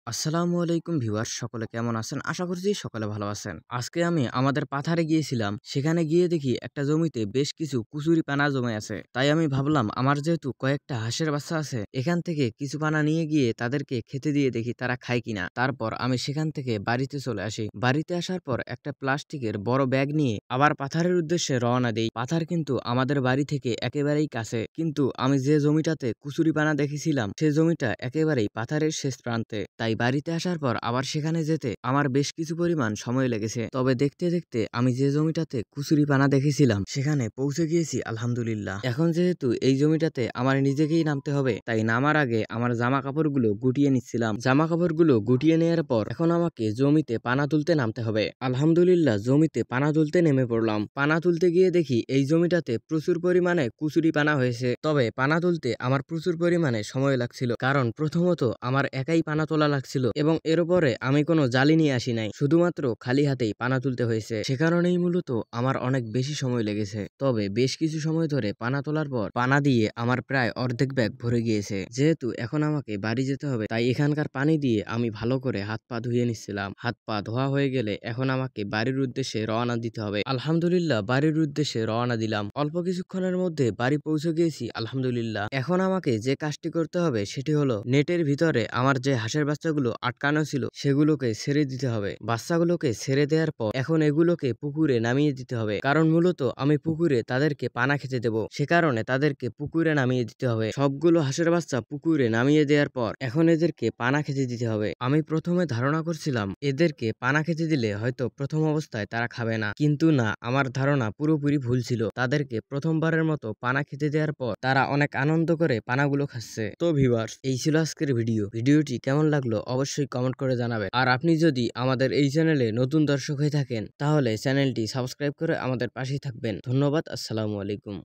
আসসালামু আলাইকুম ভিউয়ার্স, সকলে কেমন আছেন? আশা করছি সকলে ভালো আছেন। আজকে আমি আমাদের পাথারে গিয়েছিলাম। সেখানে গিয়ে দেখি একটা জমিতে বেশ কিছু কুচুরি পানা জমে আছে। তাই আমি ভাবলাম আমার যেহেতু কয়েকটা হাঁসের বাচ্চা আছে, এখান থেকে কিছু পানা নিয়ে গিয়ে তাদেরকে খেতে দিয়ে দেখি তারা খায় কিনা। তারপর আমি সেখান থেকে বাড়িতে চলে আসি। বাড়িতে আসার পর একটা প্লাস্টিকের বড় ব্যাগ নিয়ে আবার পাথারের উদ্দেশ্যে রওনা দেই। পাথার কিন্তু আমাদের বাড়ি থেকে একেবারেই কাছে, কিন্তু আমি যে জমিটাতে কুচুরি পানা দেখেছিলাম সে জমিটা একেবারেই পাথারের শেষ প্রান্তে। তাই বাড়িতে আসার পর আবার সেখানে যেতে আমার বেশ কিছু পরিমাণ সময় লেগেছে। তবে দেখতে দেখতে আমি যে জমিটাতে কুচুরি পানা দেখেছিলাম সেখানে পৌঁছে গিয়েছি আলহামদুলিল্লাহ। এখন যেহেতু এই জমিটাতে আমার নিজেকেই নামতে হবে, তাই নামার আগে আমার জামা কাপড়গুলো গুটিয়ে নিচ্ছিলাম। জামা কাপড়গুলো গুটিয়ে নেওয়ার পর এখন আমাকে জমিতে পানা তুলতে নামতে হবে। আলহামদুলিল্লাহ জমিতে পানা তুলতে নেমে পড়লাম। পানা তুলতে গিয়ে দেখি এই জমিটাতে প্রচুর পরিমাণে কুচুরি পানা হয়েছে। তবে পানা তুলতে আমার প্রচুর পরিমাণে সময় লাগছিল, কারণ প্রথমত আমার একাই পানা তোলা লাগছিল এবং এর উপরে আমি কোনো জালি নিয়ে আসি নাই, শুধুমাত্র খালি হাতেই পানা তুলতে হয়েছে। সে কারণেই মূলত আমার অনেক বেশি সময় লেগেছে। তবে বেশ কিছু সময় ধরে পানা তোলার পর পানা দিয়ে আমার প্রায় অর্ধেক ব্যাগ ভরে গিয়েছে। যেহেতু এখন আমাকে বাড়ি যেতে হবে, তাই এখানকার পানি দিয়ে আমি ভালো করে হাত পা ধুয়ে নিচ্ছিলাম। হাত পা ধোয়া হয়ে গেলে এখন আমাকে বাড়ির উদ্দেশ্যে রওনা দিতে হবে। আলহামদুলিল্লাহ বাড়ির উদ্দেশ্যে রওনা দিলাম। অল্প কিছুক্ষণের মধ্যে বাড়ি পৌঁছে গিয়েছি আলহামদুলিল্লাহ। এখন আমাকে যে কাজটি করতে হবে সেটি হলো নেটের ভিতরে আমার যে হাঁসের বাচ্চাগুলো আটকানো ছিল সেগুলোকে ছেড়ে দিতে হবে। বাচ্চাগুলোকে ছেড়ে দেওয়ার পর এখন এগুলোকে পুকুরে নামিয়ে দিতে হবে, কারণ মূলত আমি পুকুরে তাদেরকে পানা খেতে দেব, সে কারণে তাদেরকে পুকুরে নামিয়ে দিতে হবে। সবগুলো হাঁসের বাচ্চা পুকুরে নামিয়ে দেওয়ার পর এখন এদেরকে পানা খেতে দিতে হবে। আমি প্রথমে ধারণা করছিলাম এদেরকে পানা খেতে দিলে হয়তো প্রথম অবস্থায় তারা খাবে না, কিন্তু না, আমার ধারণা পুরোপুরি ভুল ছিল। তাদেরকে প্রথমবারের মতো পানা খেতে দেওয়ার পর তারা অনেক আনন্দ করে পানাগুলো খাচ্ছে। তো ভিউয়ার্স, এই ছিল আজকের ভিডিওটি কেমন লাগলো অবশ্যই কমেন্ট করে জানাবেন। আর আপনি যদি আমাদের এই চ্যানেলে নতুন দর্শক হয়ে থাকেন তাহলে চ্যানেলটি সাবস্ক্রাইব করে আমাদের পাশেই থাকবেন। ধন্যবাদ। আসসালামু আলাইকুম।